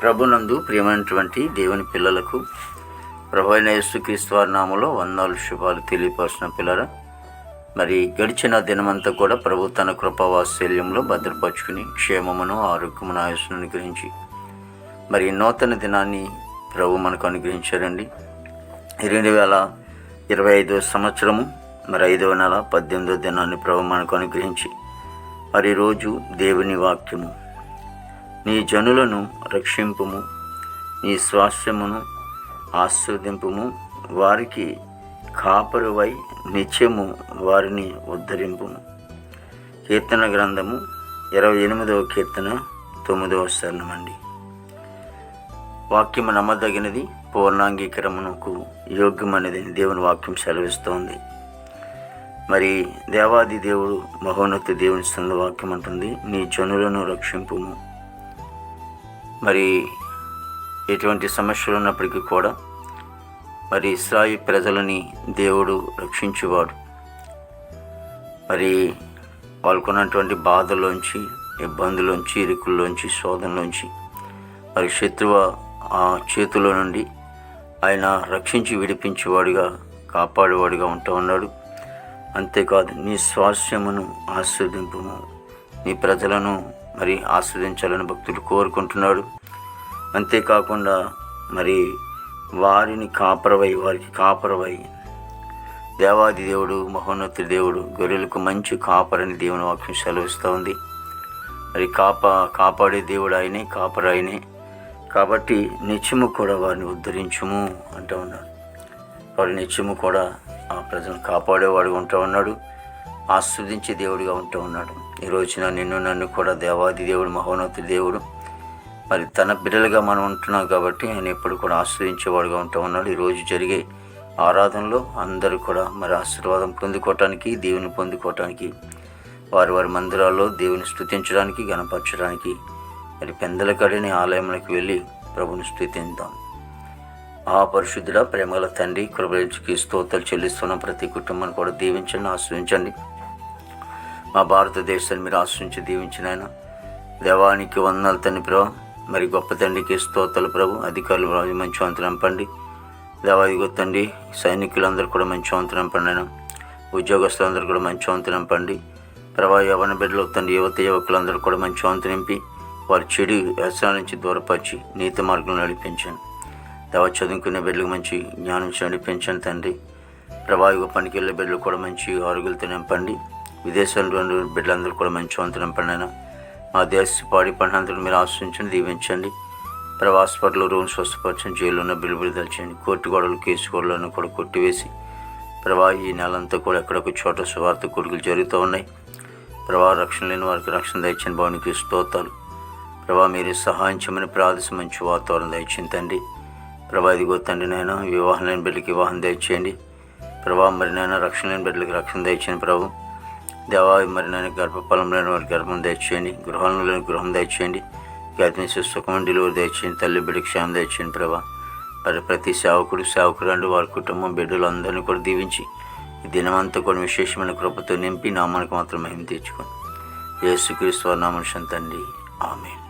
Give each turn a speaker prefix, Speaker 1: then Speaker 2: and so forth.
Speaker 1: ప్రభునందు ప్రియమైనటువంటి దేవుని పిల్లలకు ప్రభువైన యేసుక్రీస్తు వారి నామములో వందనాలు శుభాలు తెలియపరిచిన పిల్లరా, మరి గడిచిన దినమంతా కూడా ప్రభు తన కృపావాత్సల్యంలో భద్రపరుచుకుని క్షేమమును ఆరోగ్యమును ఆయుస్సును అనుగ్రహించి మరి నూతన దినాన్ని ప్రభు మనకు అనుగ్రహించారండి. 2025 సంవత్సరము మరి 5వ నెల 18వ దినాన్ని ప్రభు మనకు అనుగ్రహించి మరి రోజు దేవుని వాక్యము, నీ జనులను రక్షింపుము, నీ స్వాస్థ్యమును ఆస్వాదింపుము, వారికి కాపరువై నిత్యము వారిని ఉద్ధరింపుము. కీర్తన గ్రంథము 28వ కీర్తన 9వ చరణమండి. వాక్యము నమ్మదగినది, పూర్ణాంగీకరమునకు యోగ్యమనేది దేవుని వాక్యం సెలవిస్తోంది. మరి దేవాది దేవుడు మహోన్నత దేవుని సంద వాక్యం అంటుంది, నీ జనులను రక్షింపుము. మరి ఎటువంటి సమస్యలు ఉన్నప్పటికీ కూడా మరి ఇశ్రాయేలు ప్రజలని దేవుడు రక్షించేవాడు. మరి వాళ్ళకున్నటువంటి బాధల్లోంచి, ఇబ్బందుల్లోంచి, ఇరుకుల్లోంచి, శోధనలోంచి మరి శత్రువు ఆ చేతిలో నుండి ఆయన రక్షించి విడిపించేవాడిగా, కాపాడేవాడిగా ఉంటూ ఉన్నాడు. అంతేకాదు, నీ స్వాస్థ్యమును ఆస్వాదింపుము, నీ ప్రజలను మరి ఆస్వాదించాలని భక్తుడు కోరుకుంటున్నాడు. అంతేకాకుండా మరి వారికి కాపరవై దేవాది దేవుడు మహోన్నత దేవుడు గొర్రెలకు మంచి కాపరని దేవుని వాక్యం సెలవిస్తూ ఉంది. మరి కాపాడే దేవుడు ఆయనే, కాపర ఆయనే. కాబట్టి నిత్యము కూడా వారిని ఉద్ధరించుము అంటూ ఉన్నాడు. వారి నిత్యము కూడా ఆ ప్రజలను కాపాడేవాడుగా ఉంటూ ఉన్నాడు, ఆస్వాదించే దేవుడిగా ఉంటూ ఉన్నాడు. ఈ రోజున నన్ను కూడా దేవాది దేవుడు మహోన్నత దేవుడు మరి తన బిడ్డలుగా మనం ఉంటున్నాం కాబట్టి ఆయన ఎప్పుడు కూడా ఆస్వాదించేవాడుగా ఉంటూ ఉన్నాడు. ఈరోజు జరిగే ఆరాధనలో అందరూ కూడా మరి ఆశీర్వాదం పొందుకోవటానికి, దేవుని పొందుకోవటానికి, వారి మందిరాల్లో దేవుని స్తుతించడానికి, గణపరచడానికి మరి పెందల కడిని ఆలయంలోకి వెళ్ళి ప్రభుని స్తుతిద్దాం. మహాపరిశుద్ధుడా, ప్రేమగల తండ్రి, కృపకి స్తోత్రాలు చెల్లిస్తున్న ప్రతి కుటుంబాన్ని కూడా దీవించండి, ఆశ్రయించండి. మా భారతదేశాన్ని మీరు ఆశ్రయించి దీవించిన ఆయన దేవానికి వందనాలు తండ్రి ప్రభు. మరి గొప్ప తండ్రికి స్తోత్రాలు ప్రభు. అధికారులు మంచి వంతు నింపండి దేవాదిగో తండ్రి. సైనికులందరూ కూడా మంచి వంతు నింపండి అయినా. ఉద్యోగస్తులందరూ కూడా మంచి వంతు నింపండి ప్రభా. యవన బిడ్డలు తండ్రి, యువకులందరూ కూడా మంచి వంతు నింపి వారి చెడు వ్యసనాల నుంచి దూరపరిచి నీతి మార్గంలో నడిపించండి దేవా. చదువుకునే బిడ్డలకు మంచి జ్ఞానం నడిపించండి తండ్రి ప్రభా. పనికి వెళ్ళే బిడ్డలు కూడా మంచి ఆరోగ్యాలతో నింపండి. విదేశాల్లో బిడ్డలందరూ కూడా మంచి వంతు నింపండి అయినా. మా దేశ పాడి పంటలందరూ మీరు ఆశ్రయించండి, దీవించండి ప్రభా. హాస్పిటల్లో రూమ్ స్వస్థపరచండి, జైల్లో ఉన్న బిల్లుబిల్లు తెచ్చండి. కోర్టు గొడవలు, కేసు గొడవలను కూడా కొట్టివేసి ప్రభా, ఈ నెలంతా కూడా ఎక్కడొక చోట సువార్త కొడుకులు జరుగుతూ ఉన్నాయి ప్రభా. రక్షణ లేని వారికి రక్షణ దయచండి. భవనికి స్తోత్రాలు ప్రభా. మీరు సహాయం చేయమని ప్రార్థించి మంచి వాతావరణం దయచేయండి తండ్రి ప్రభా. ఇదిగో తండ్రి నాయన, వివాహం లేని బిడ్డలకి వివాహం దయచేయండి ప్రభా. మరి నాయన రక్షణ లేని బిడ్డలకి రక్షణ దయచేయండి ప్రభు దేవా. మరి నేను గర్భఫలం లేని వారికి గర్భం దయచేయండి, గృహంలో లేని గృహం దయచేయండి, గర్భిణీ సుఖం డెలివరీ దయచేయండి, తల్లి బిడ్డ క్షేమం దయచేయండి ప్రభా. మరి ప్రతి సేవకుడు వారి కుటుంబం బిడ్డలు అందరినీ కూడా దీవించి ఈ దినమంతా కూడా విశేషమైన కృపతో నింపి నామానికి మాత్రం మహిమ తెచ్చుకోండి. యేసుక్రీస్తు వారి నామమున తండ్రి, ఆమేన్.